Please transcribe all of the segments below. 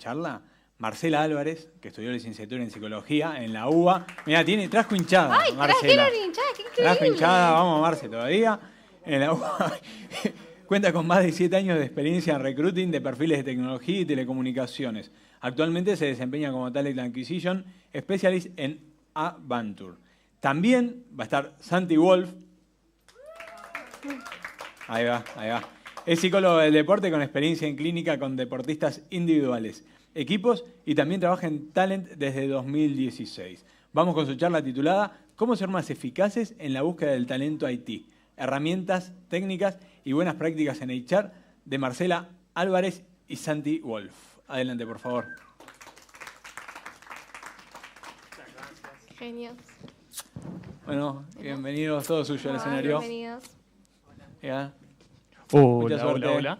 charla, Marcela Álvarez, que estudió licenciatura en Psicología en la UBA. Mira, trajo hinchada. ¡Ay, Marcela. trajeron hinchada! ¡Qué increíble! Trajo hinchada, vamos Marce todavía. En la UBA. Cuenta con más de 7 años de experiencia en recruiting de perfiles de tecnología y telecomunicaciones. Actualmente se desempeña como Talent Acquisition Specialist en Avanture. También va a estar Santi Wolf. Ahí va, ahí va. Es psicólogo del deporte con experiencia en clínica con deportistas individuales, equipos y también trabaja en Talent desde 2016. Vamos con su charla titulada ¿Cómo ser más eficaces en la búsqueda del talento IT? Herramientas, técnicas y buenas prácticas en HR de Marcela Álvarez y Santi Wolf. Adelante, por favor. Genios. Bueno, bienvenidos todos suyos al escenario. Bienvenidos. Ya. Hola, hola, hola.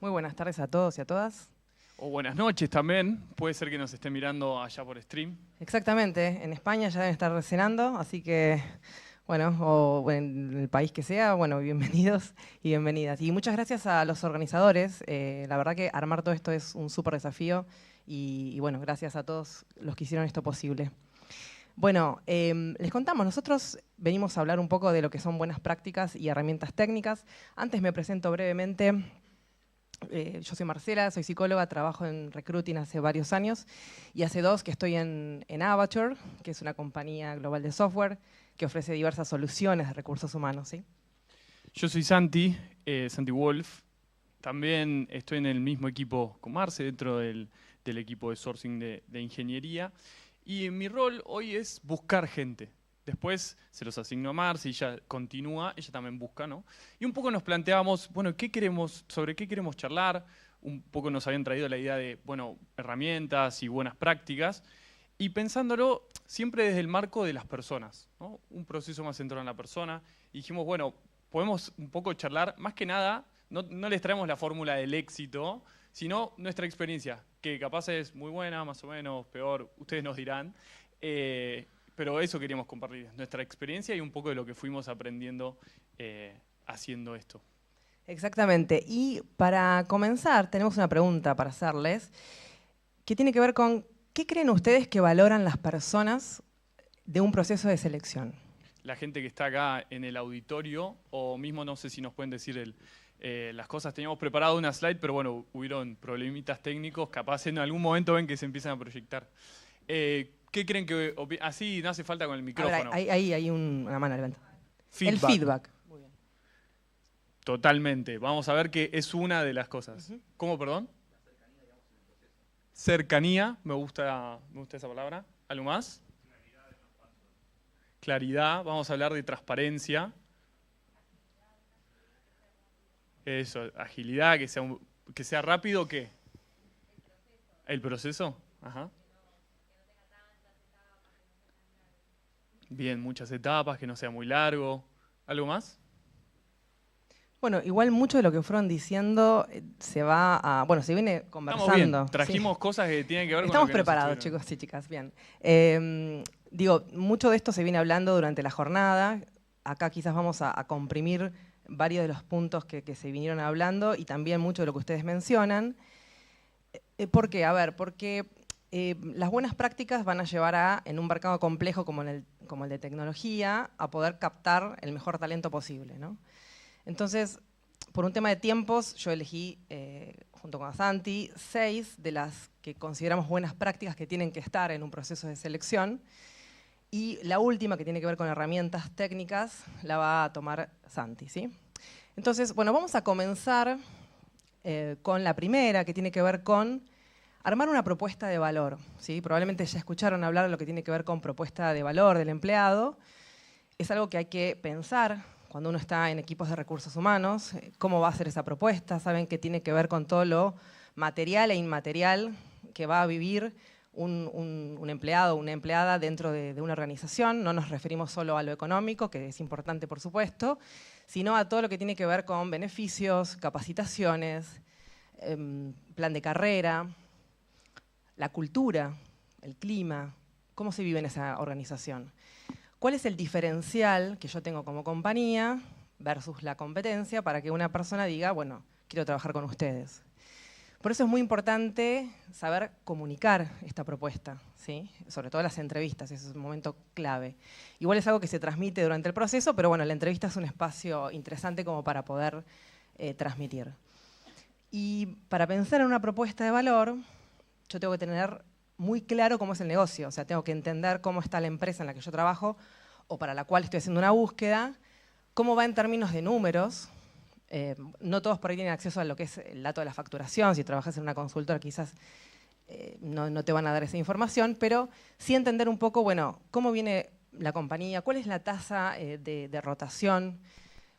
Muy buenas tardes a todos y a todas. O buenas noches también. Puede ser que nos estén mirando allá por stream. Exactamente, en España ya deben estar cenando, así que, bueno, o en el país que sea, bueno, bienvenidos y bienvenidas. Y muchas gracias a los organizadores. La verdad que armar todo esto es un súper desafío y, bueno, gracias a todos los que hicieron esto posible. Bueno, les contamos, nosotros venimos a hablar un poco de lo que son buenas prácticas y herramientas técnicas. Antes me presento brevemente. Yo soy Marcela, soy psicóloga, trabajo en recruiting hace varios años y hace 2 que estoy en Avanture, que es una compañía global de software que ofrece diversas soluciones de recursos humanos, ¿sí? Yo soy Santi, Santi Wolf. También estoy en el mismo equipo con Marce, dentro del equipo de sourcing de ingeniería. Y mi rol hoy es buscar gente. Después se los asigno a Marce y ella continúa, ella también busca, ¿no? Y un poco nos planteábamos, bueno, sobre qué queremos charlar. Un poco nos habían traído la idea de, bueno, herramientas y buenas prácticas. Y pensándolo siempre desde el marco de las personas, ¿no? Un proceso más centrado en la persona. Y dijimos, bueno, podemos un poco charlar, más que nada, no les traemos la fórmula del éxito, sino nuestra experiencia, que capaz es muy buena, más o menos, peor, ustedes nos dirán. Pero eso queríamos compartir, nuestra experiencia y un poco de lo que fuimos aprendiendo haciendo esto. Exactamente. Y para comenzar, tenemos una pregunta para hacerles, que tiene que ver con ¿qué creen ustedes que valoran las personas de un proceso de selección? La gente que está acá en el auditorio, o mismo no sé si nos pueden decir las cosas. Teníamos preparado una slide, pero bueno, hubieron problemitas técnicos, capaz en algún momento ven que se empiezan a proyectar. ¿Qué creen que así no hace falta con el micrófono? Ahí hay una mano levantada. Feedback. El feedback. Muy bien. Totalmente. Vamos a ver que es una de las cosas. ¿Cómo, perdón? Cercanía, me gusta esa palabra. ¿Algo más? Claridad, vamos a hablar de transparencia. Eso, agilidad, que sea rápido, ¿qué? ¿El proceso? Ajá. Bien, muchas etapas, que no sea muy largo. ¿Algo más? Bueno, igual mucho de lo que fueron diciendo se viene conversando. Estamos bien, trajimos cosas que tienen que ver con Estamos lo que preparados, nos estuvieron. chicos y chicas, bien. Mucho de esto se viene hablando durante la jornada. Acá quizás vamos a comprimir varios de los puntos que se vinieron hablando y también mucho de lo que ustedes mencionan. ¿Por qué? A ver, porque las buenas prácticas van a llevar en un mercado complejo como el de tecnología, a poder captar el mejor talento posible, ¿no? Entonces, por un tema de tiempos, yo elegí, junto con Santi, 6 de las que consideramos buenas prácticas que tienen que estar en un proceso de selección. Y la última, que tiene que ver con herramientas técnicas, la va a tomar Santi, ¿sí? Entonces, bueno, vamos a comenzar con la primera, que tiene que ver con armar una propuesta de valor, ¿sí? Probablemente ya escucharon hablar de lo que tiene que ver con propuesta de valor del empleado. Es algo que hay que pensar cuando uno está en equipos de recursos humanos, cómo va a ser esa propuesta. Saben que tiene que ver con todo lo material e inmaterial que va a vivir un empleado o una empleada dentro de una organización. No nos referimos solo a lo económico, que es importante por supuesto, sino a todo lo que tiene que ver con beneficios, capacitaciones, plan de carrera, la cultura, el clima, cómo se vive en esa organización. ¿Cuál es el diferencial que yo tengo como compañía versus la competencia para que una persona diga, bueno, quiero trabajar con ustedes? Por eso es muy importante saber comunicar esta propuesta, ¿sí? Sobre todo las entrevistas, ese es un momento clave. Igual es algo que se transmite durante el proceso, pero bueno, la entrevista es un espacio interesante como para poder transmitir. Y para pensar en una propuesta de valor, yo tengo que tener muy claro cómo es el negocio, o sea, tengo que entender cómo está la empresa en la que yo trabajo o para la cual estoy haciendo una búsqueda, cómo va en términos de números. No todos por ahí tienen acceso a lo que es el dato de la facturación, si trabajas en una consultora quizás no te van a dar esa información, pero sí entender un poco, bueno, cómo viene la compañía, cuál es la tasa de rotación,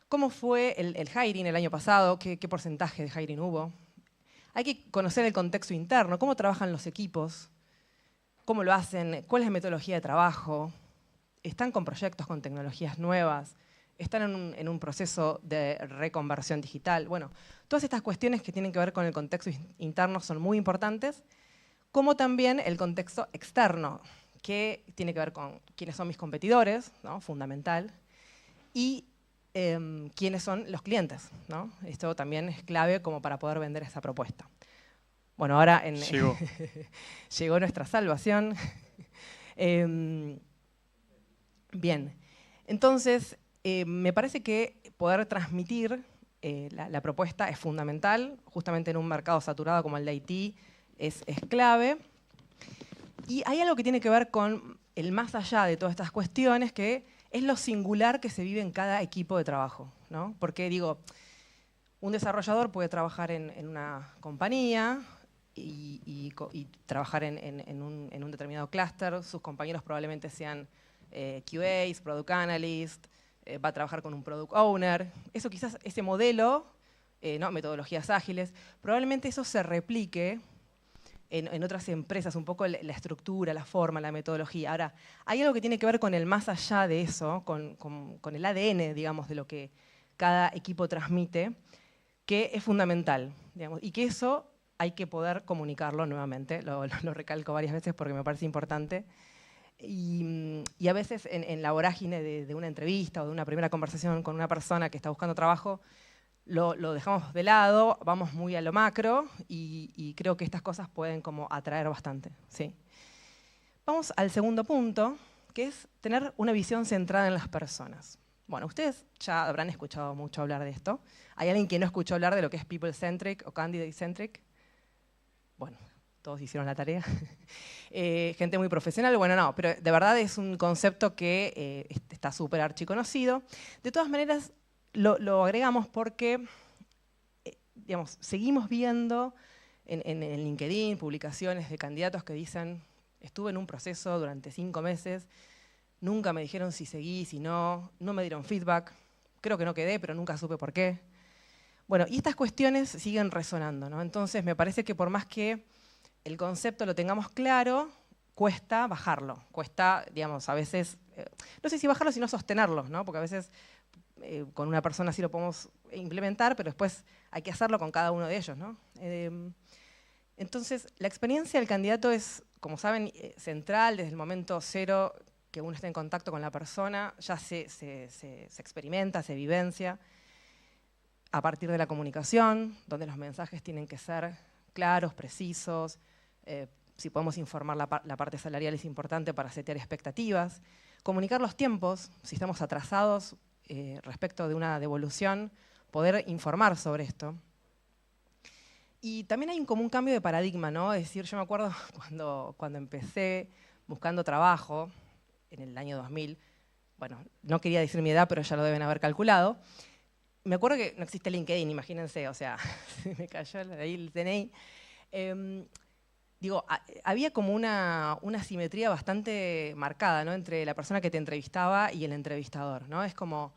cómo fue el hiring el año pasado, qué porcentaje de hiring hubo. Hay que conocer el contexto interno, cómo trabajan los equipos, cómo lo hacen, cuál es la metodología de trabajo, están con proyectos, con tecnologías nuevas, están en un proceso de reconversión digital. Bueno, todas estas cuestiones que tienen que ver con el contexto interno son muy importantes, como también el contexto externo, que tiene que ver con quiénes son mis competidores, ¿no? Fundamental, y quiénes son los clientes, ¿no? Esto también es clave como para poder vender esa propuesta. Bueno, ahora llegó nuestra salvación. Bien, entonces me parece que poder transmitir la propuesta es fundamental, justamente en un mercado saturado como el de IT es clave. Y hay algo que tiene que ver con el más allá de todas estas cuestiones, que es lo singular que se vive en cada equipo de trabajo, ¿no? Porque digo, un desarrollador puede trabajar en una compañía y trabajar en un determinado clúster, sus compañeros probablemente sean QAs, Product Analyst, va a trabajar con un Product Owner. Eso quizás, ese modelo, ¿no? Metodologías ágiles, probablemente eso se replique en otras empresas, un poco la estructura, la forma, la metodología. Ahora, hay algo que tiene que ver con el más allá de eso, con el ADN, digamos, de lo que cada equipo transmite, que es fundamental, digamos, y que eso hay que poder comunicarlo nuevamente, lo recalco varias veces porque me parece importante. Y a veces en la vorágine de una entrevista o de una primera conversación con una persona que está buscando trabajo, lo dejamos de lado, vamos muy a lo macro y creo que estas cosas pueden como atraer bastante, ¿sí? Vamos al segundo punto, que es tener una visión centrada en las personas. Bueno, ustedes ya habrán escuchado mucho hablar de esto. ¿Hay alguien que no escuchó hablar de lo que es people-centric o candidate-centric? Bueno, todos hicieron la tarea. Gente muy profesional, bueno, no, pero de verdad es un concepto que está súper archiconocido. De todas maneras, lo agregamos porque digamos, seguimos viendo en LinkedIn publicaciones de candidatos que dicen estuve en un proceso durante 5 meses, nunca me dijeron si seguí, si no me dieron feedback, creo que no quedé, pero nunca supe por qué. Bueno, y estas cuestiones siguen resonando, ¿no? Entonces me parece que por más que el concepto lo tengamos claro, cuesta bajarlo, cuesta, digamos, a veces, no sé si bajarlo, sino sostenerlo, ¿no? Porque a veces con una persona sí lo podemos implementar, pero después hay que hacerlo con cada uno de ellos, ¿no? Entonces, la experiencia del candidato es, como saben, central desde el momento cero que uno está en contacto con la persona, ya se experimenta, se vivencia, a partir de la comunicación, donde los mensajes tienen que ser claros, precisos, si podemos informar la parte salarial es importante para setear expectativas, comunicar los tiempos, si estamos atrasados respecto de una devolución, poder informar sobre esto. Y también hay como un cambio de paradigma, ¿no? Es decir, yo me acuerdo cuando empecé buscando trabajo, en el año 2000, bueno, no quería decir mi edad, pero ya lo deben haber calculado. Me acuerdo que no existe LinkedIn, imagínense, o sea, se me cayó ahí el DNI. Digo, había como una simetría bastante marcada, ¿no? Entre la persona que te entrevistaba y el entrevistador, ¿no? Es como,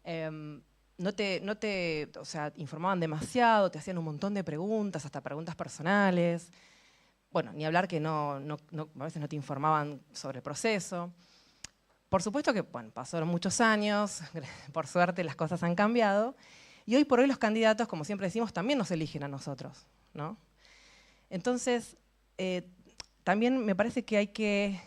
o sea, informaban demasiado, te hacían un montón de preguntas, hasta preguntas personales. Bueno, ni hablar que a veces no te informaban sobre el proceso. Por supuesto que, bueno, pasaron muchos años, por suerte las cosas han cambiado, y hoy por hoy los candidatos, como siempre decimos, también nos eligen a nosotros, ¿no? Entonces, también me parece que hay que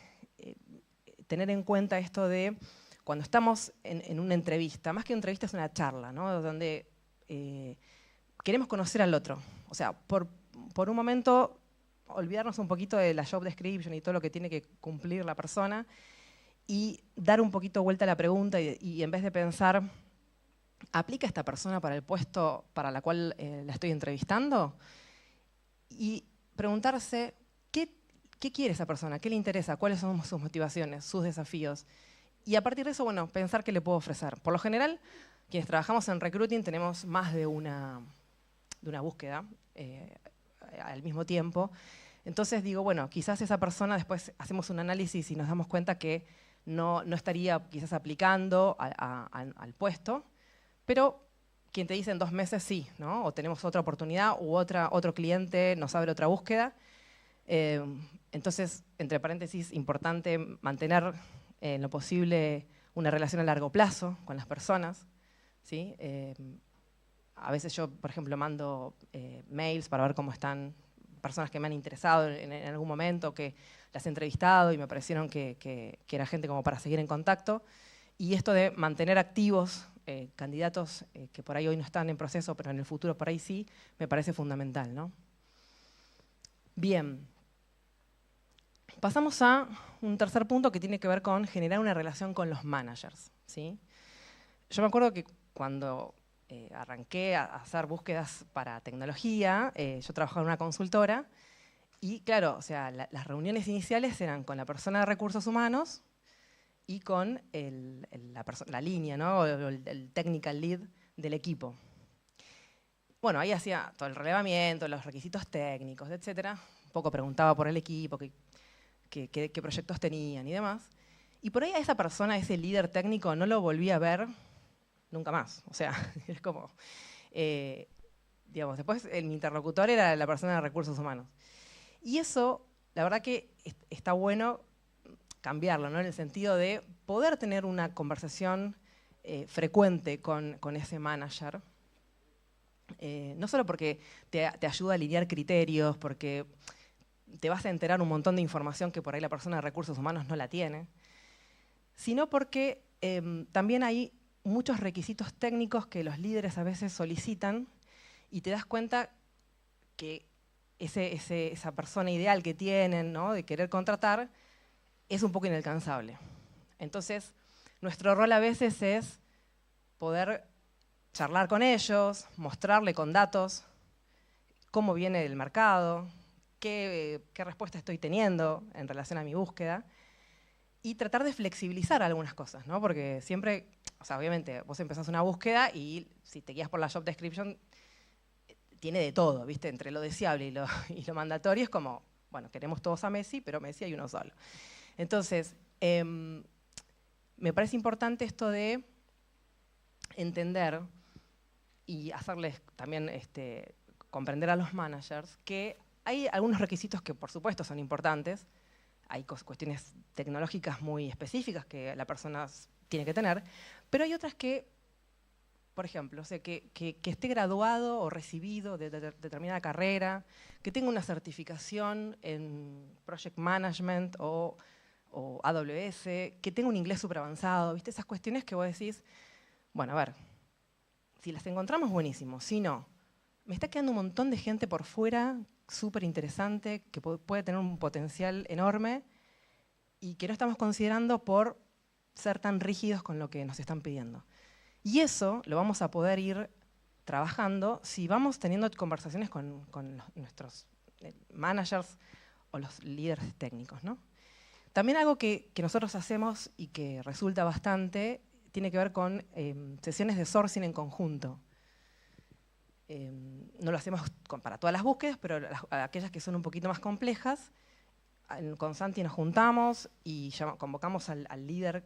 tener en cuenta esto de cuando estamos en una entrevista, más que una entrevista es una charla, ¿no? Donde queremos conocer al otro. O sea, por por un momento, olvidarnos un poquito de la job description y todo lo que tiene que cumplir la persona y dar un poquito vuelta a la pregunta y en vez de pensar, ¿aplica esta persona para el puesto para la cual la estoy entrevistando? Y preguntarse, ¿qué quiere esa persona? ¿Qué le interesa? ¿Cuáles son sus motivaciones, sus desafíos? Y a partir de eso, bueno, pensar qué le puedo ofrecer. Por lo general, quienes trabajamos en recruiting tenemos más de una búsqueda al mismo tiempo. Entonces digo, bueno, quizás esa persona, después hacemos un análisis y nos damos cuenta que no estaría quizás aplicando al puesto, pero quien te dice en 2 meses sí, ¿no? O tenemos otra oportunidad u otro cliente nos abre otra búsqueda. Entonces, entre paréntesis, importante mantener en lo posible una relación a largo plazo con las personas, ¿sí? A veces yo, por ejemplo, mando mails para ver cómo están personas que me han interesado en algún momento, que las he entrevistado y me parecieron que era gente como para seguir en contacto. Y esto de mantener activos candidatos que por ahí hoy no están en proceso, pero en el futuro por ahí sí, me parece fundamental, ¿no? Bien. Pasamos a un tercer punto que tiene que ver con generar una relación con los managers, ¿sí? Yo me acuerdo que cuando arranqué a hacer búsquedas para tecnología, yo trabajaba en una consultora y claro, o sea, las reuniones iniciales eran con la persona de recursos humanos y con la línea, ¿no? O el technical lead del equipo. Bueno, ahí hacía todo el relevamiento, los requisitos técnicos, etcétera. Un poco preguntaba por el equipo, qué proyectos tenían y demás. Y por ahí a esa persona, a ese líder técnico, no lo volví a ver nunca más. O sea, es como, digamos, después mi interlocutor era la persona de recursos humanos. Y eso, la verdad que está bueno cambiarlo, ¿no? En el sentido de poder tener una conversación frecuente con ese manager. No solo porque te ayuda a alinear criterios, porque te vas a enterar un montón de información que por ahí la persona de recursos humanos no la tiene, sino porque también hay muchos requisitos técnicos que los líderes a veces solicitan y te das cuenta que esa persona ideal que tienen, ¿no? De querer contratar es un poco inalcanzable. Entonces, nuestro rol a veces es poder charlar con ellos, mostrarle con datos cómo viene el mercado, qué respuesta estoy teniendo en relación a mi búsqueda y tratar de flexibilizar algunas cosas, ¿no? Porque siempre, o sea, obviamente vos empezás una búsqueda y si te guías por la job description, tiene de todo, ¿viste? Entre lo deseable y lo mandatorio es como, bueno, queremos todos a Messi, pero Messi hay uno solo. Entonces, me parece importante esto de entender y hacerles también comprender a los managers que hay algunos requisitos que por supuesto son importantes, hay cuestiones tecnológicas muy específicas que la persona tiene que tener, pero hay otras que, por ejemplo, o sea, que esté graduado o recibido de determinada carrera, que tenga una certificación en Project Management o AWS, que tenga un inglés súper avanzado, ¿viste? Esas cuestiones que vos decís, bueno, a ver, si las encontramos, buenísimo, si no, me está quedando un montón de gente por fuera, súper interesante, que puede tener un potencial enorme y que no estamos considerando por ser tan rígidos con lo que nos están pidiendo. Y eso lo vamos a poder ir trabajando si vamos teniendo conversaciones con nuestros managers o los líderes técnicos, ¿no? También algo que nosotros hacemos y que resulta bastante tiene que ver con sesiones de sourcing en conjunto. No lo hacemos para todas las búsquedas, pero aquellas que son un poquito más complejas, con Santi nos juntamos y convocamos al líder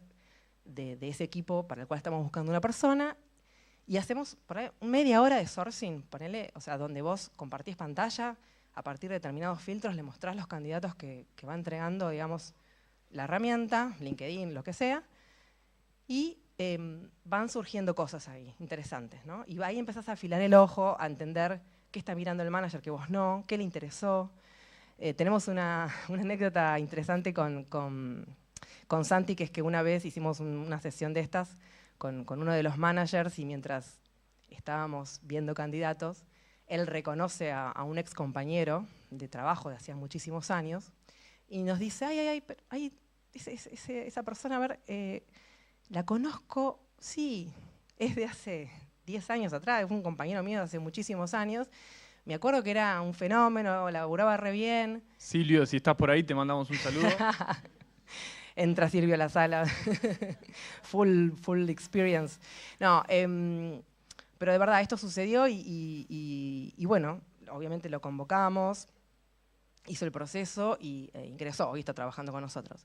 de ese equipo para el cual estamos buscando una persona y hacemos por ahí media hora de sourcing, ponele, o sea, donde vos compartís pantalla, a partir de determinados filtros le mostrás los candidatos que va entregando, digamos, la herramienta, LinkedIn, lo que sea, y van surgiendo cosas ahí, interesantes, ¿no? Y ahí empezás a afilar el ojo, a entender qué está mirando el manager que vos no, qué le interesó. Tenemos una anécdota interesante con Santi, que es que una vez hicimos una sesión de estas con uno de los managers y mientras estábamos viendo candidatos, él reconoce a un ex compañero de trabajo de hacía muchísimos años y nos dice, esa persona, a ver, la conozco, sí, es de hace 10 años atrás, es un compañero mío de hace muchísimos años. Me acuerdo que era un fenómeno, laburaba re bien. Silvio, si estás por ahí, te mandamos un saludo. Entra Silvio a la sala, full experience. No, pero de verdad, esto sucedió y bueno, obviamente lo convocamos, hizo el proceso y ingresó, hoy está trabajando con nosotros.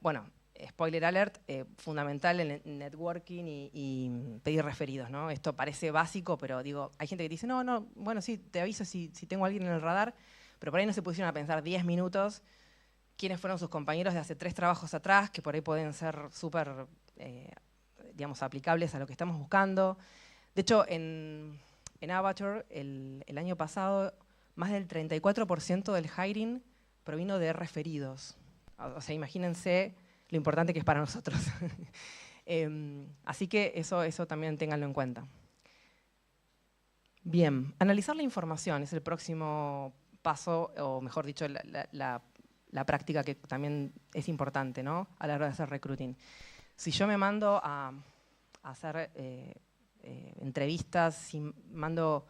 Bueno, spoiler alert, fundamental en networking y pedir referidos, ¿no? Esto parece básico, pero digo, hay gente que dice, no, bueno, sí, te aviso si tengo a alguien en el radar, pero por ahí no se pusieron a pensar 10 minutos quiénes fueron sus compañeros de hace 3 trabajos atrás, que por ahí pueden ser súper, digamos, aplicables a lo que estamos buscando. De hecho, en Avature, el año pasado, más del 34% del hiring provino de referidos. O sea, imagínense lo importante que es para nosotros. Así que eso también ténganlo en cuenta. Bien, analizar la información es el próximo paso, o mejor dicho, la práctica que también es importante, ¿no? A la hora de hacer recruiting. Si yo me mando a hacer entrevistas, si mando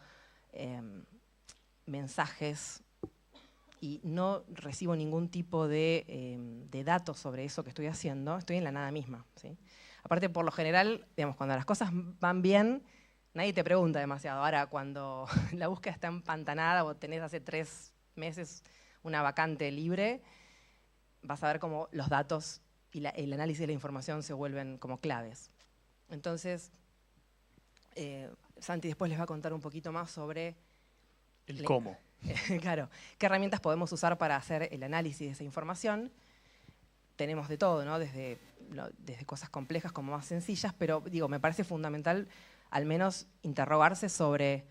mensajes y no recibo ningún tipo de datos sobre eso que estoy haciendo, estoy en la nada misma, ¿sí? Aparte, por lo general, digamos, cuando las cosas van bien, nadie te pregunta demasiado. Ahora, cuando la búsqueda está empantanada o tenés hace 3 meses una vacante libre, vas a ver cómo los datos y el análisis de la información se vuelven como claves. Entonces, Santi después les va a contar un poquito más sobre El cómo. Claro, qué herramientas podemos usar para hacer el análisis de esa información. Tenemos de todo, ¿no? Desde cosas complejas como más sencillas, pero digo, me parece fundamental al menos interrogarse sobre,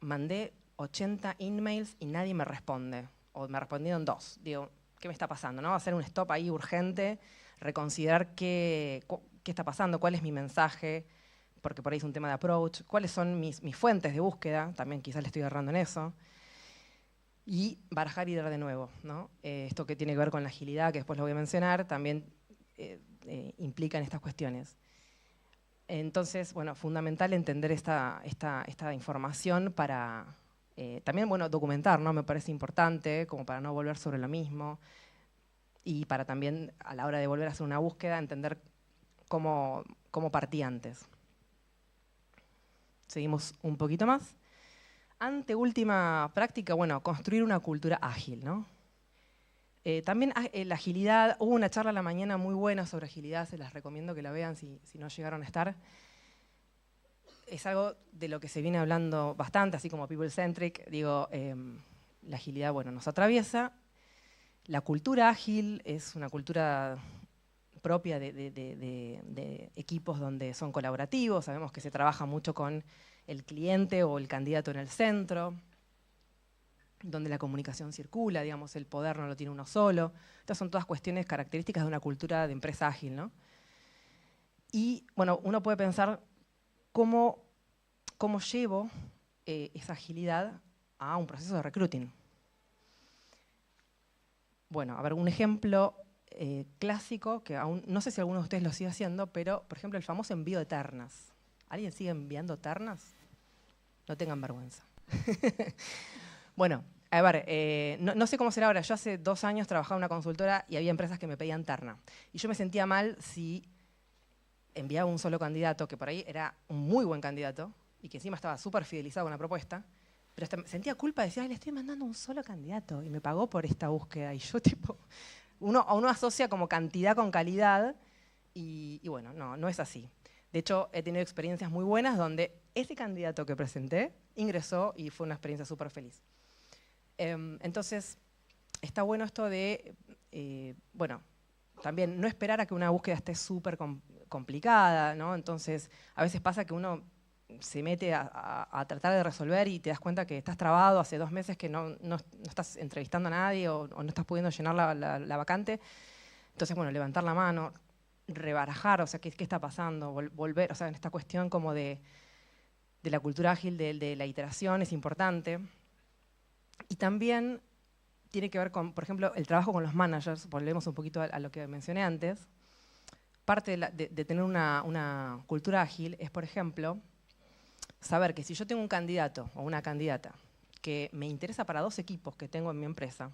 mandé 80 emails y nadie me responde, o me respondieron 2. Digo, ¿qué me está pasando? ¿No? Hacer un stop ahí urgente, reconsiderar qué está pasando, cuál es mi mensaje, porque por ahí es un tema de approach, cuáles son mis fuentes de búsqueda, también quizás le estoy errando en eso, y barajar y dar de nuevo, ¿no? Esto que tiene que ver con la agilidad, que después lo voy a mencionar, también implica en estas cuestiones. Entonces, bueno, fundamental entender esta información para también, bueno, documentar, ¿no? Me parece importante, como para no volver sobre lo mismo, y para también, a la hora de volver a hacer una búsqueda, entender cómo partí antes. Seguimos un poquito más. Anteúltima práctica, bueno, construir una cultura ágil, ¿no? También la agilidad, hubo una charla a la mañana muy buena sobre agilidad, se las recomiendo que la vean si no llegaron a estar. Es algo de lo que se viene hablando bastante, así como people-centric, digo, la agilidad, bueno, nos atraviesa. La cultura ágil es una cultura propia de equipos donde son colaborativos, sabemos que se trabaja mucho con el cliente o el candidato en el centro, donde la comunicación circula, digamos, el poder no lo tiene uno solo. Estas son todas cuestiones características de una cultura de empresa ágil, ¿no? Y, bueno, uno puede pensar cómo llevo esa agilidad a un proceso de recruiting. Bueno, a ver, un ejemplo clásico, que aún no sé si alguno de ustedes lo sigue haciendo, pero, por ejemplo, el famoso envío de ternas. ¿Alguien sigue enviando ternas? No tengan vergüenza. Bueno, a ver, no sé cómo será ahora. Yo hace 2 años trabajaba en una consultora y había empresas que me pedían terna. Y yo me sentía mal si enviaba un solo candidato, que por ahí era un muy buen candidato, y que encima estaba súper fidelizado con la propuesta, pero hasta sentía culpa, decía, ay, le estoy mandando un solo candidato y me pagó por esta búsqueda. Y yo, tipo, uno asocia como cantidad con calidad y bueno, no es así. De hecho, he tenido experiencias muy buenas donde ese candidato que presenté ingresó y fue una experiencia súper feliz. Entonces, está bueno esto de, bueno, también no esperar a que una búsqueda esté súper complicada, ¿no? Entonces, a veces pasa que uno se mete a tratar de resolver y te das cuenta que estás trabado hace 2 meses que no estás entrevistando a nadie o no estás pudiendo llenar la vacante. Entonces, bueno, levantar la mano, rebarajar, o sea, ¿qué está pasando? Volver, o sea, en esta cuestión como de la cultura ágil, de la iteración, es importante. Y también tiene que ver con, por ejemplo, el trabajo con los managers, volvemos un poquito a lo que mencioné antes. Parte de tener una cultura ágil es, por ejemplo, saber que si yo tengo un candidato o una candidata que me interesa para 2 equipos que tengo en mi empresa,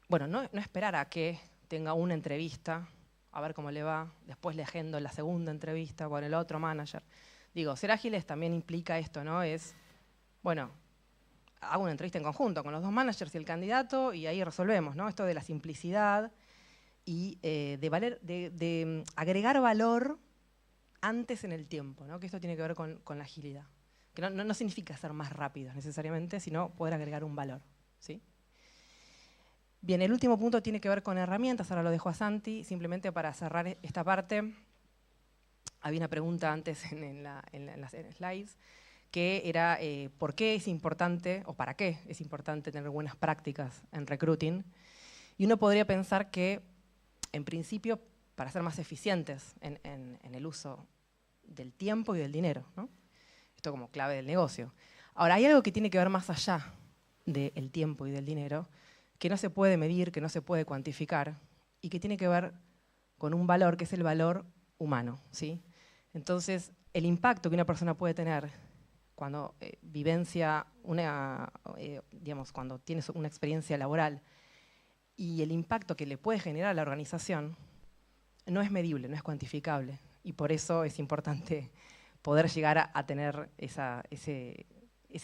bueno, no esperar a que tenga una entrevista, a ver cómo le va, después le agendo la segunda entrevista con el otro manager. Digo, ser ágiles también implica esto, ¿no? Es, bueno, hago una entrevista en conjunto con los 2 managers y el candidato y ahí resolvemos, ¿no? Esto de la simplicidad y de agregar valor antes en el tiempo, ¿no? Que esto tiene que ver con la agilidad. Que no significa ser más rápidos necesariamente, sino poder agregar un valor, ¿sí? Bien, el último punto tiene que ver con herramientas, ahora lo dejo a Santi, simplemente para cerrar esta parte. Había una pregunta antes en las slides, que era ¿por qué es importante, o para qué es importante tener buenas prácticas en recruiting? Y uno podría pensar que, en principio, para ser más eficientes en el uso del tiempo y del dinero, ¿no? Esto como clave del negocio. Ahora, hay algo que tiene que ver más allá del tiempo y del dinero, que no se puede medir, que no se puede cuantificar, y que tiene que ver con un valor, que es el valor humano, ¿sí? Entonces, el impacto que una persona puede tener cuando vivencia digamos, cuando tiene una experiencia laboral, y el impacto que le puede generar a la organización, no es medible, no es cuantificable. Y por eso es importante poder llegar a tener ese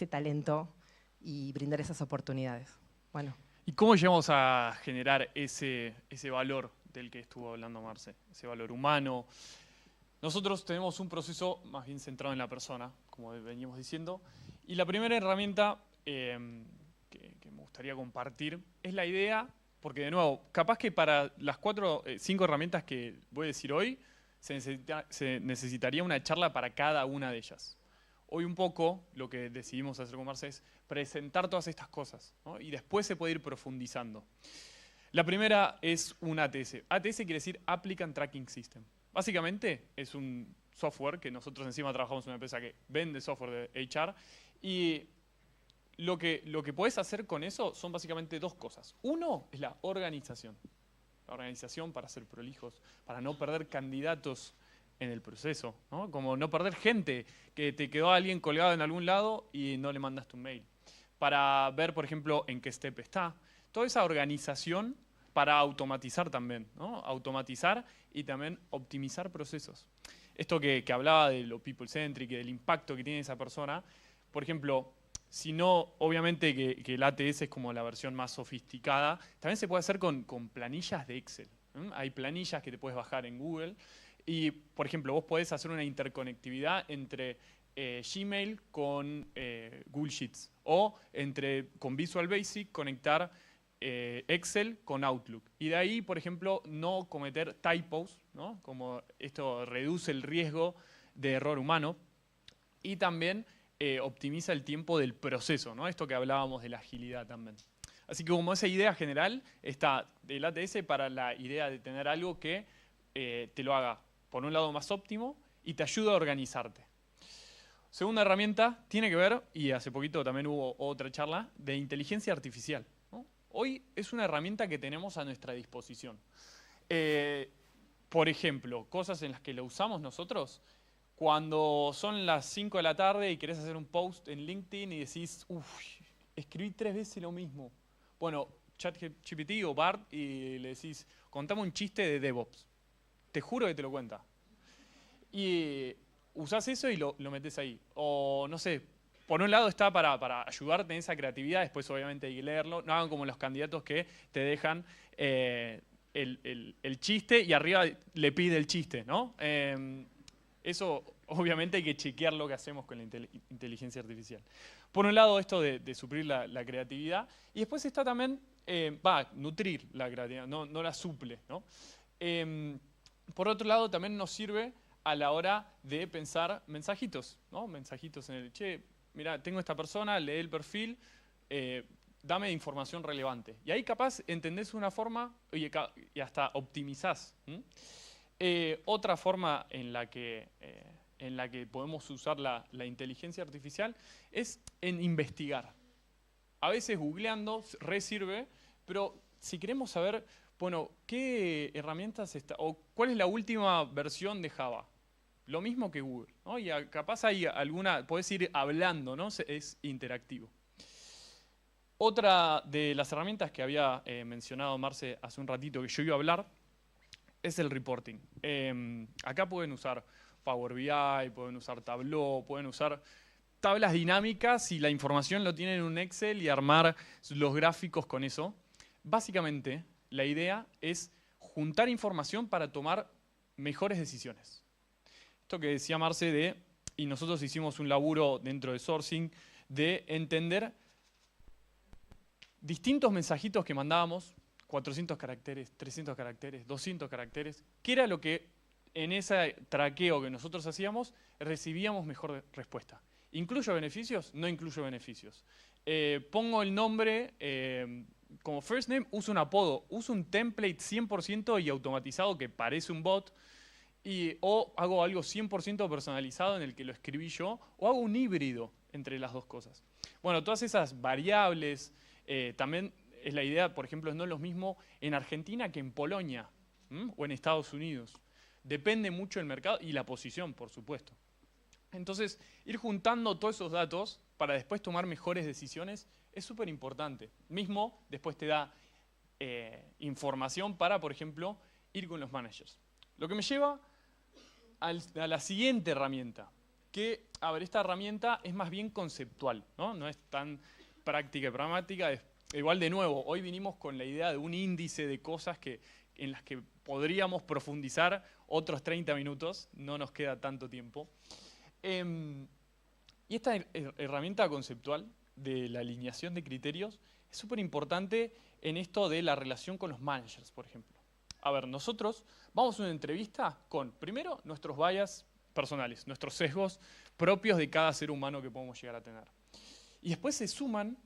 talento y brindar esas oportunidades. Bueno. ¿Y cómo llegamos a generar ese valor del que estuvo hablando Marce? Ese valor humano. Nosotros tenemos un proceso más bien centrado en la persona, como veníamos diciendo. Y la primera herramienta que me gustaría compartir es la idea, porque de nuevo, capaz que para las 5 herramientas que voy a decir hoy, se necesitaría una charla para cada una de ellas. Hoy un poco lo que decidimos hacer con Marce es presentar todas estas cosas, ¿no? Y después se puede ir profundizando. La primera es un ATS. ATS quiere decir Applicant Tracking System. Básicamente es un software que nosotros encima trabajamos en una empresa que vende software de HR y lo que podés hacer con eso son básicamente 2 cosas. Uno es la organización. La organización para ser prolijos, para no perder candidatos en el proceso, ¿no? Como no perder gente, que te quedó alguien colgado en algún lado y no le mandaste un mail. Para ver, por ejemplo, en qué step está. Toda esa organización para automatizar también, ¿no? Automatizar y también optimizar procesos. Esto que hablaba de lo people-centric y del impacto que tiene esa persona, por ejemplo, si no, obviamente que el ATS es como la versión más sofisticada, también se puede hacer con planillas de Excel. Hay planillas que te puedes bajar en Google y, por ejemplo, vos podés hacer una interconectividad entre Gmail con Google Sheets o con Visual Basic conectar Excel con Outlook. Y de ahí, por ejemplo, no cometer typos, ¿no? Como esto reduce el riesgo de error humano y también optimiza el tiempo del proceso, ¿no? Esto que hablábamos de la agilidad también. Así que como esa idea general está el ATS para la idea de tener algo que te lo haga, por un lado, más óptimo y te ayuda a organizarte. Segunda herramienta tiene que ver, y hace poquito también hubo otra charla, de inteligencia artificial, ¿no? Hoy es una herramienta que tenemos a nuestra disposición. Por ejemplo, cosas en las que lo usamos nosotros, cuando son las 5 de la tarde y querés hacer un post en LinkedIn y decís, escribí 3 veces lo mismo. Bueno, ChatGPT o Bard y le decís, contame un chiste de DevOps. Te juro que te lo cuenta. Y usás eso y lo metés ahí. O no sé, por un lado está para ayudarte en esa creatividad, después obviamente hay que leerlo. No hagan como los candidatos que te dejan el chiste y arriba le pide el chiste, ¿no? Eso obviamente hay que chequear lo que hacemos con la inteligencia artificial. Por un lado esto de suplir la creatividad y después está también, nutrir la creatividad, no la suple, ¿no? Por otro lado también nos sirve a la hora de pensar mensajitos, ¿no? Mensajitos en el, che, mira, tengo esta persona, lee el perfil, dame información relevante. Y ahí capaz entendés una forma y hasta optimizás. Otra forma en la que en la que podemos usar la inteligencia artificial es en investigar. A veces googleando sirve, pero si queremos saber, bueno, qué herramientas está, o cuál es la última versión de Java, lo mismo que Google, ¿no? Y capaz hay alguna, podés ir hablando, ¿no? Es interactivo. Otra de las herramientas que había mencionado Marce hace un ratito que yo iba a hablar es el reporting. Acá pueden usar Power BI, pueden usar Tableau, pueden usar tablas dinámicas y la información lo tienen en un Excel y armar los gráficos con eso. Básicamente, la idea es juntar información para tomar mejores decisiones. Esto que decía Marce y nosotros hicimos un laburo dentro de Sourcing, de entender distintos mensajitos que mandábamos, 400 caracteres, 300 caracteres, 200 caracteres, qué era lo que en ese traqueo que nosotros hacíamos recibíamos mejor respuesta. ¿Incluyo beneficios? No incluyo beneficios. Pongo el nombre, como first name, uso un apodo, uso un template 100% y automatizado que parece un bot, o hago algo 100% personalizado en el que lo escribí yo, o hago un híbrido entre las dos cosas. Bueno, todas esas variables, también es la idea, por ejemplo, no es lo mismo en Argentina que en Polonia, o en Estados Unidos. Depende mucho del mercado y la posición, por supuesto. Entonces, ir juntando todos esos datos para después tomar mejores decisiones es súper importante. Mismo, después te da información para, por ejemplo, ir con los managers. Lo que me lleva a la siguiente herramienta, que, a ver, esta herramienta es más bien conceptual, ¿no? No es tan práctica y pragmática. Igual, de nuevo, hoy vinimos con la idea de un índice de cosas en las que podríamos profundizar otros 30 minutos, no nos queda tanto tiempo. Y esta herramienta conceptual de la alineación de criterios es súper importante en esto de la relación con los managers, por ejemplo. A ver, nosotros vamos a una entrevista con, primero, nuestros bias personales, nuestros sesgos propios de cada ser humano que podemos llegar a tener. Y después se suman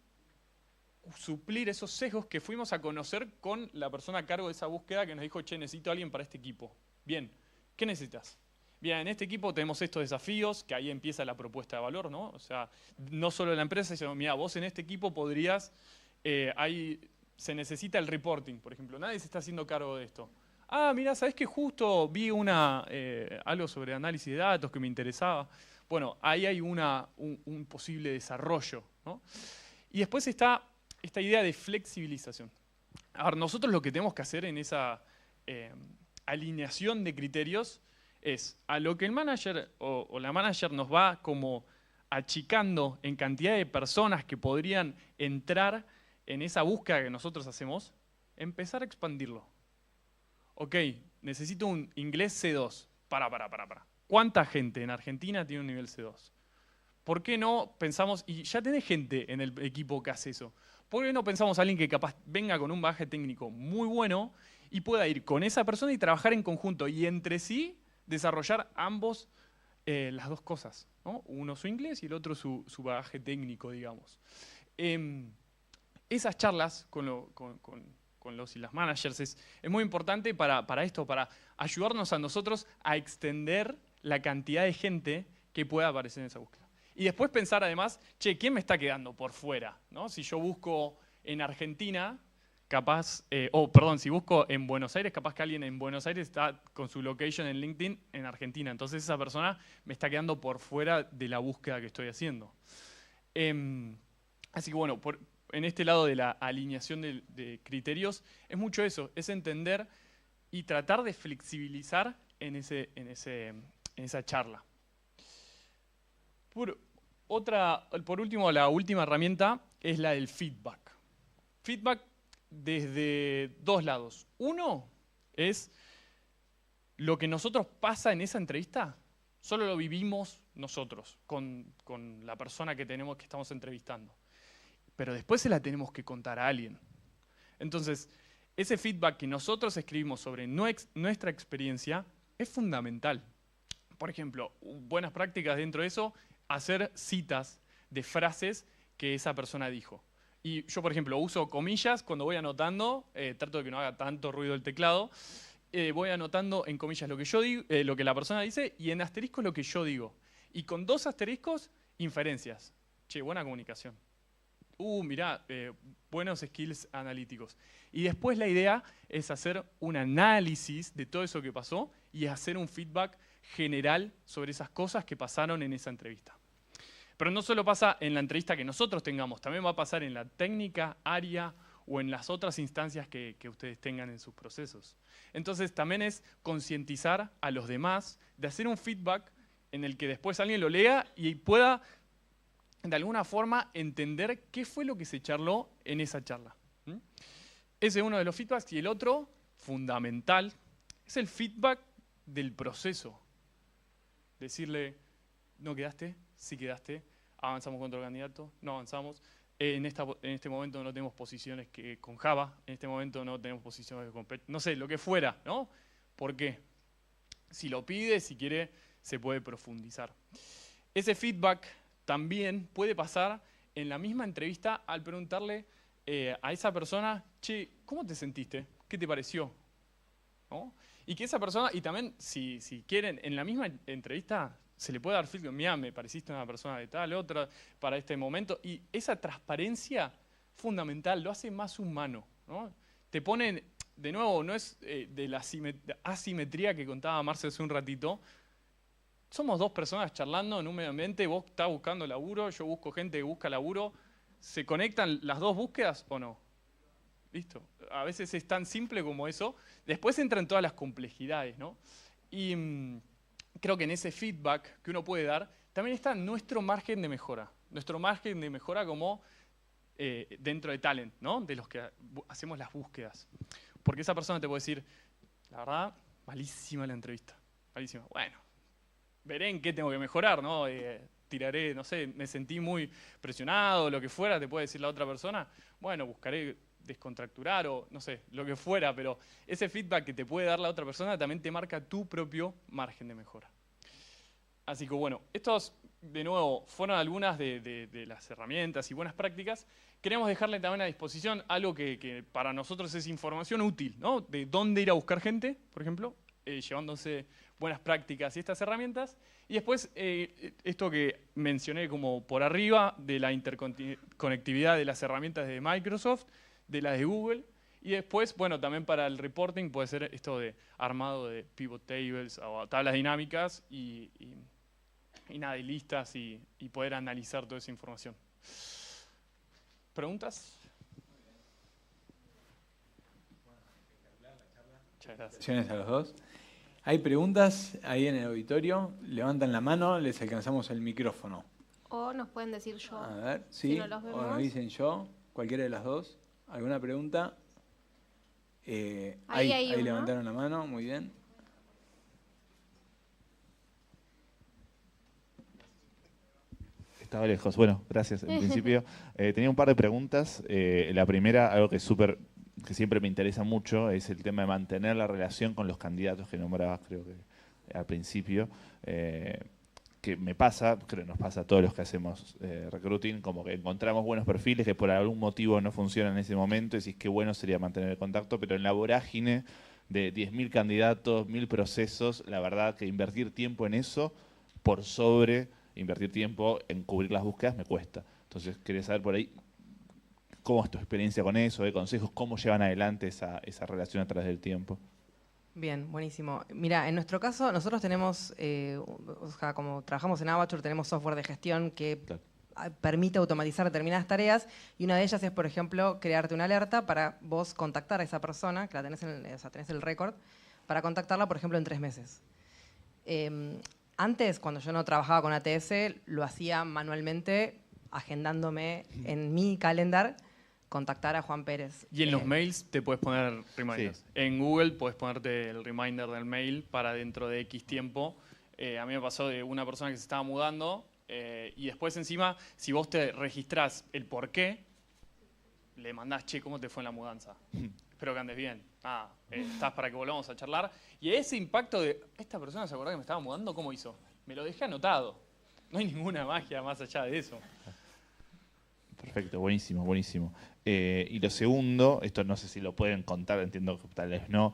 suplir esos sesgos que fuimos a conocer con la persona a cargo de esa búsqueda que nos dijo, che, necesito a alguien para este equipo. Bien, ¿qué necesitas? Bien, en este equipo tenemos estos desafíos, que ahí empieza la propuesta de valor, ¿no? O sea, no solo la empresa, sino, mira, vos en este equipo podrías, se necesita el reporting, por ejemplo. Nadie se está haciendo cargo de esto. Ah, mira, ¿sabés que justo vi algo sobre análisis de datos que me interesaba? Bueno, ahí hay un posible desarrollo, ¿no? Y después está esta idea de flexibilización. A ver, nosotros lo que tenemos que hacer en esa alineación de criterios es a lo que el manager o la manager nos va como achicando en cantidad de personas que podrían entrar en esa búsqueda que nosotros hacemos, empezar a expandirlo. Ok, necesito un inglés C2. Para. ¿Cuánta gente en Argentina tiene un nivel C2? ¿Por qué no pensamos, y ya tenés gente en el equipo que hace eso, ¿por qué no pensamos a alguien que capaz venga con un bagaje técnico muy bueno y pueda ir con esa persona y trabajar en conjunto y entre sí desarrollar ambos las dos cosas, ¿no? Uno su inglés y el otro su bagaje técnico, digamos. Esas charlas con los y las managers es muy importante para esto, para ayudarnos a nosotros a extender la cantidad de gente que pueda aparecer en esa búsqueda. Y después pensar además, che, ¿quién me está quedando por fuera? ¿No? Si yo busco en Argentina, capaz, si busco en Buenos Aires, capaz que alguien en Buenos Aires está con su location en LinkedIn en Argentina. Entonces esa persona me está quedando por fuera de la búsqueda que estoy haciendo. Así que bueno, en este lado de la alineación de criterios, es mucho eso, es entender y tratar de flexibilizar en esa charla. Por último, la última herramienta es la del feedback. Feedback desde dos lados. Uno es lo que nosotros pasa en esa entrevista, solo lo vivimos nosotros con la persona que estamos entrevistando. Pero después se la tenemos que contar a alguien. Entonces, ese feedback que nosotros escribimos sobre nuestra experiencia es fundamental. Por ejemplo, buenas prácticas dentro de eso, hacer citas de frases que esa persona dijo. Y yo, por ejemplo, uso comillas cuando voy anotando, trato de que no haga tanto ruido el teclado, voy anotando en comillas lo que yo digo, lo que la persona dice, y en asteriscos lo que yo digo. Y con 2 asteriscos, inferencias. Che, buena comunicación. Mirá, buenos skills analíticos. Y después la idea es hacer un análisis de todo eso que pasó y hacer un feedback general sobre esas cosas que pasaron en esa entrevista. Pero no solo pasa en la entrevista que nosotros tengamos, también va a pasar en la técnica, área o en las otras instancias que ustedes tengan en sus procesos. Entonces también es concientizar a los demás de hacer un feedback en el que después alguien lo lea y pueda de alguna forma entender qué fue lo que se charló en esa charla. Ese es uno de los feedbacks. Y el otro, fundamental, es el feedback del proceso. Decirle, no quedaste, sí quedaste, avanzamos con otro candidato, no avanzamos. En este momento no tenemos posiciones con Java, en este momento no tenemos posiciones con no sé, lo que fuera, ¿no? ¿Por qué? Si lo pide, si quiere, se puede profundizar. Ese feedback también puede pasar en la misma entrevista al preguntarle a esa persona, che, ¿cómo te sentiste? ¿Qué te pareció? ¿No? Y que esa persona, y también si quieren, en la misma entrevista se le puede dar feedback, mira, me pareciste una persona de tal, otra, para este momento. Y esa transparencia fundamental lo hace más humano, ¿no? Te ponen, de nuevo, no es de la asimetría que contaba Marce hace un ratito. Somos 2 personas charlando en un medio ambiente, vos estás buscando laburo, yo busco gente que busca laburo. ¿Se conectan las 2 búsquedas o no? ¿Listo? A veces es tan simple como eso. Después entran todas las complejidades, ¿no? Y creo que en ese feedback que uno puede dar, también está nuestro margen de mejora. Nuestro margen de mejora como dentro de Talent, ¿no? De los que hacemos las búsquedas. Porque esa persona te puede decir, la verdad, malísima la entrevista. Malísima. Bueno, veré en qué tengo que mejorar, ¿no? Tiraré, no sé, me sentí muy presionado, lo que fuera, te puede decir la otra persona. Bueno, buscaré descontracturar o no sé, lo que fuera, pero ese feedback que te puede dar la otra persona también te marca tu propio margen de mejora. Así que bueno, estos, de nuevo, fueron algunas de las herramientas y buenas prácticas. Queremos dejarle también a disposición algo que para nosotros es información útil, ¿no? De dónde ir a buscar gente, por ejemplo, llevándose buenas prácticas y estas herramientas. Y después, esto que mencioné como por arriba, de la interconectividad de las herramientas de Microsoft, de las de Google. Y después, bueno, también para el reporting puede ser esto de armado de pivot tables o tablas dinámicas y nada, y listas y poder analizar toda esa información. ¿Preguntas? Muchas gracias. A los 2. ¿Hay preguntas ahí en el auditorio? Levantan la mano, les alcanzamos el micrófono. O nos pueden decir yo. A ver, sí, si no los vemos. o nos dicen yo, cualquiera de las 2. ¿Alguna pregunta? Ahí levantaron la mano, muy bien. Estaba lejos. Bueno, gracias. En principio, tenía un par de preguntas. La primera, algo que siempre me interesa mucho, es el tema de mantener la relación con los candidatos que nombrabas, creo que al principio. Que me pasa, creo que nos pasa a todos los que hacemos recruiting, como que encontramos buenos perfiles que por algún motivo no funcionan en ese momento, y decís qué bueno sería mantener el contacto, pero en la vorágine de 10.000 candidatos, 1.000 procesos, la verdad que invertir tiempo en eso, por sobre invertir tiempo en cubrir las búsquedas, me cuesta. Entonces, quería saber por ahí cómo es tu experiencia con eso, de consejos, cómo llevan adelante esa relación a través del tiempo. Bien, buenísimo. Mira, en nuestro caso, nosotros tenemos, o sea, como trabajamos en Avature, tenemos software de gestión que permite automatizar determinadas tareas, y una de ellas es, por ejemplo, crearte una alerta para vos contactar a esa persona, que la tenés, tenés el récord, para contactarla, por ejemplo, en 3 meses. Antes, cuando yo no trabajaba con ATS, lo hacía manualmente, agendándome en mi calendar, contactar a Juan Pérez. Y en los mails te puedes poner reminders. Sí. En Google puedes ponerte el reminder del mail para dentro de X tiempo. A mí me pasó de una persona que se estaba mudando y después encima, si vos te registrás el por qué, le mandás, che, ¿cómo te fue en la mudanza? Espero que andes bien. Estás para que volvamos a charlar. Y ese impacto de, esta persona se acordó que me estaba mudando, ¿cómo hizo? Me lo dejé anotado. No hay ninguna magia más allá de eso. Perfecto, buenísimo, buenísimo. Y lo segundo, esto no sé si lo pueden contar, entiendo que tal vez no,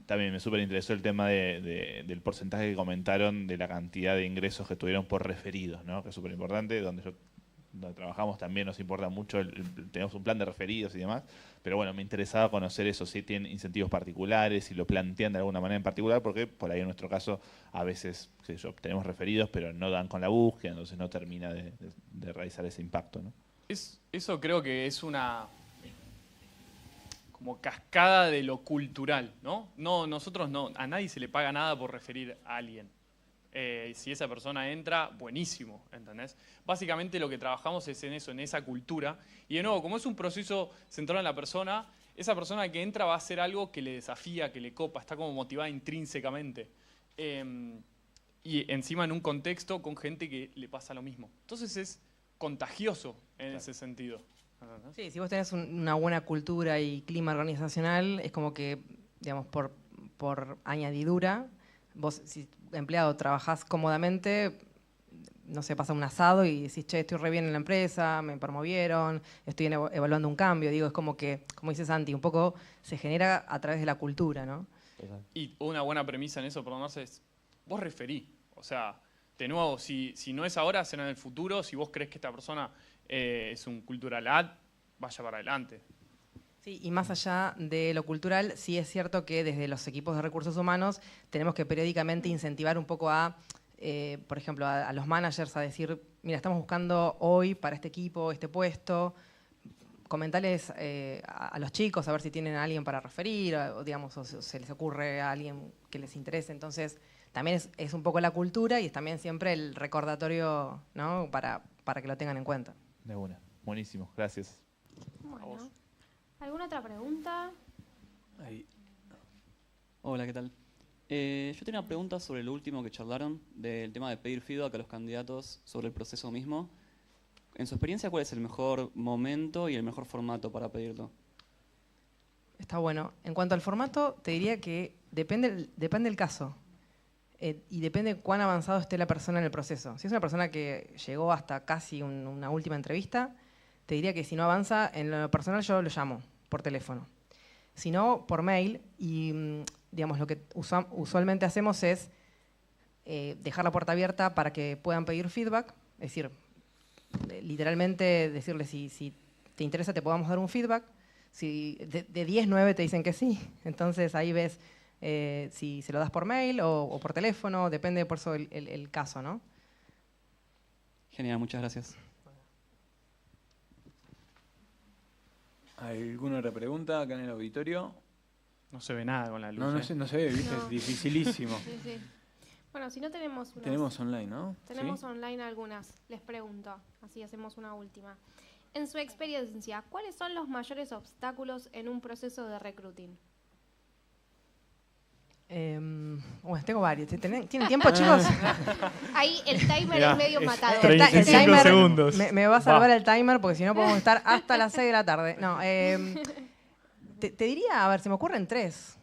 también me súper interesó el tema del porcentaje que comentaron de la cantidad de ingresos que tuvieron por referidos, ¿no? Que es súper importante, donde trabajamos también nos importa mucho, tenemos un plan de referidos y demás, pero bueno, me interesaba conocer eso, si tienen incentivos particulares, si lo plantean de alguna manera en particular, porque por ahí en nuestro caso a veces qué sé yo, tenemos referidos, pero no dan con la búsqueda, entonces no termina de realizar ese impacto, ¿no? Eso creo que es una como cascada de lo cultural, ¿no? Nosotros no, a nadie se le paga nada por referir a alguien. Si esa persona entra, buenísimo, ¿entendés? Básicamente lo que trabajamos es en eso, en esa cultura. Y de nuevo, como es un proceso centrado en la persona, esa persona que entra va a hacer algo que le desafía, que le copa, está como motivada intrínsecamente. Y encima en un contexto con gente que le pasa lo mismo. Entonces es contagioso en ese sentido. Sí, si vos tenés una buena cultura y clima organizacional, es como que, digamos, por añadidura, vos, si empleado, trabajás cómodamente, no sé, pasa un asado y decís, che, estoy re bien en la empresa, me promovieron, estoy evaluando un cambio. Digo, es como que, como dice Santi, un poco se genera a través de la cultura, ¿no? Y una buena premisa en eso, perdonarse, es vos referí. O sea, de nuevo, si no es ahora, será en el futuro. Si vos crees que esta persona es un cultural ad, vaya para adelante. Sí, y más allá de lo cultural, sí es cierto que desde los equipos de recursos humanos tenemos que periódicamente incentivar un poco a, por ejemplo, a los managers a decir, mira, estamos buscando hoy para este equipo, este puesto, comentarles a los chicos a ver si tienen a alguien para referir, o digamos, o se les ocurre a alguien que les interese. Entonces, también es un poco la cultura y es también siempre el recordatorio, ¿no? para que lo tengan en cuenta. De una. Buenísimo, gracias. Bueno, ¿alguna otra pregunta? Ahí. Hola, ¿qué tal? Yo tenía una pregunta sobre lo último que charlaron, del tema de pedir feedback a los candidatos sobre el proceso mismo. En su experiencia, ¿cuál es el mejor momento y el mejor formato para pedirlo? Está bueno. En cuanto al formato, te diría que depende del caso. Y depende de cuán avanzado esté la persona en el proceso. Si es una persona que llegó hasta casi una última entrevista, te diría que si no avanza, en lo personal yo lo llamo por teléfono. Si no, por mail. Y digamos, lo que usualmente hacemos es dejar la puerta abierta para que puedan pedir feedback. Es decir, literalmente decirle si te interesa te podamos dar un feedback. Si de 10, 9 te dicen que sí. Entonces ahí ves si se lo das por mail o por teléfono, depende por eso el caso, ¿no? Genial, muchas gracias. ¿Alguna otra pregunta acá en el auditorio? No se ve nada con la luz. No se ve, ¿viste? No. Es dificilísimo. Sí, sí. Bueno, si no tenemos unas, Tenemos online, ¿no? tenemos ¿Sí? online algunas, les pregunto, así hacemos una última. En su experiencia, ¿cuáles son los mayores obstáculos en un proceso de recruiting? Bueno, tengo varios. ¿Tienen tiempo, chicos? Ahí el timer Mirá, es medio es matador. 35 segundos. Me va a salvar el timer porque si no podemos estar hasta las 6 de la tarde. No, te diría, a ver, se me ocurren 3.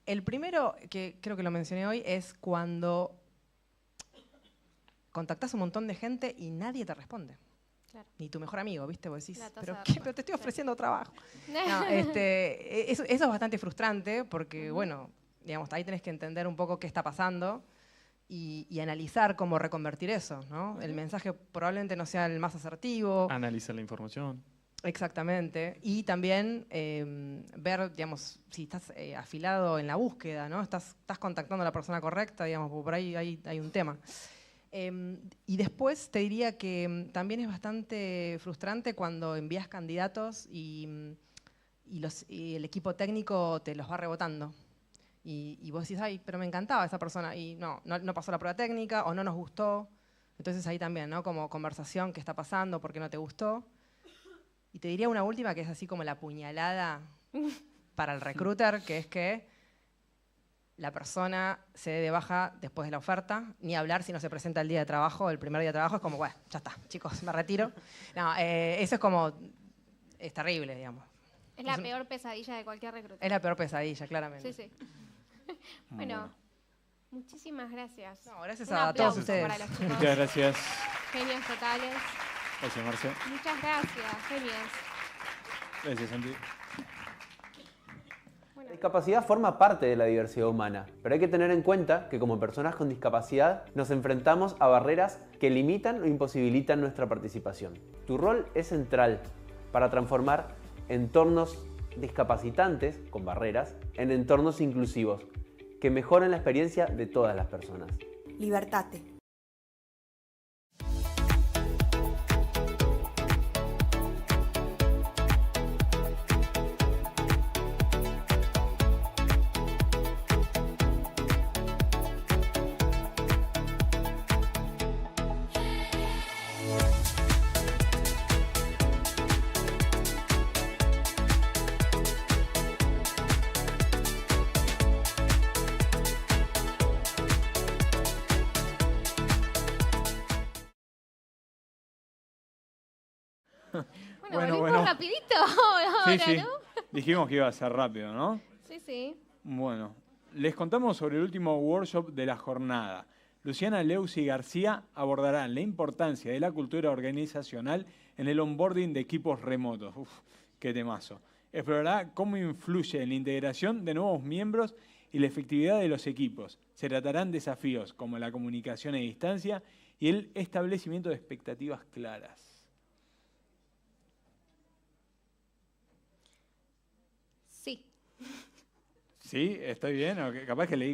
El primero, que creo que lo mencioné hoy, es cuando contactás a un montón de gente y nadie te responde. Claro. Ni tu mejor amigo, ¿viste? Vos decís, La tasa ¿pero de qué? respuesta, Pero te estoy claro. ofreciendo trabajo. No, eso es bastante frustrante porque, bueno, digamos, ahí tenés que entender un poco qué está pasando y analizar cómo reconvertir eso, ¿no? El mensaje probablemente no sea el más asertivo. Analizar la información. Exactamente. Y también ver, digamos, si estás afilado en la búsqueda, ¿no? Estás contactando a la persona correcta, digamos, porque por ahí hay un tema. Y después te diría que también es bastante frustrante cuando envías candidatos y el equipo técnico te los va rebotando. Y vos decís, ay, pero me encantaba esa persona. Y no pasó la prueba técnica o no nos gustó. Entonces ahí también, ¿no? Como conversación, ¿qué está pasando? ¿Por qué no te gustó? Y te diría una última que es así como la puñalada para el recruiter, que es que la persona se dé de baja después de la oferta, ni hablar si no se presenta el día de trabajo, el primer día de trabajo, es como, bueno, ya está, chicos, me retiro. No, eso es como, es terrible, digamos. Es la peor pesadilla de cualquier reclutador. Es la peor pesadilla, claramente. Sí, sí. Bueno, muchísimas gracias. No, gracias Un a todos aplauso ustedes. para los chicos. Muchas gracias. Genios totales. Gracias, Marce. Muchas gracias, genios. Gracias, Santi. Bueno, La discapacidad forma parte de la diversidad humana, pero hay que tener en cuenta que como personas con discapacidad nos enfrentamos a barreras que limitan o imposibilitan nuestra participación. Tu rol es central para transformar entornos discapacitantes con barreras en entornos inclusivos que mejoren la experiencia de todas las personas. Libertate. Bueno, volvimos bueno. rapidito ahora, Sí, sí. ¿no? Dijimos que iba a ser rápido, ¿no? Sí, sí. Bueno, les contamos sobre el último workshop de la jornada. Luciana Leusi García abordará la importancia de la cultura organizacional en el onboarding de equipos remotos. Uf, qué temazo. Explorará cómo influye en la integración de nuevos miembros y la efectividad de los equipos. Se tratarán desafíos como la comunicación a distancia y el establecimiento de expectativas claras. Sí. ¿Sí? ¿Estoy bien? ¿O capaz que leí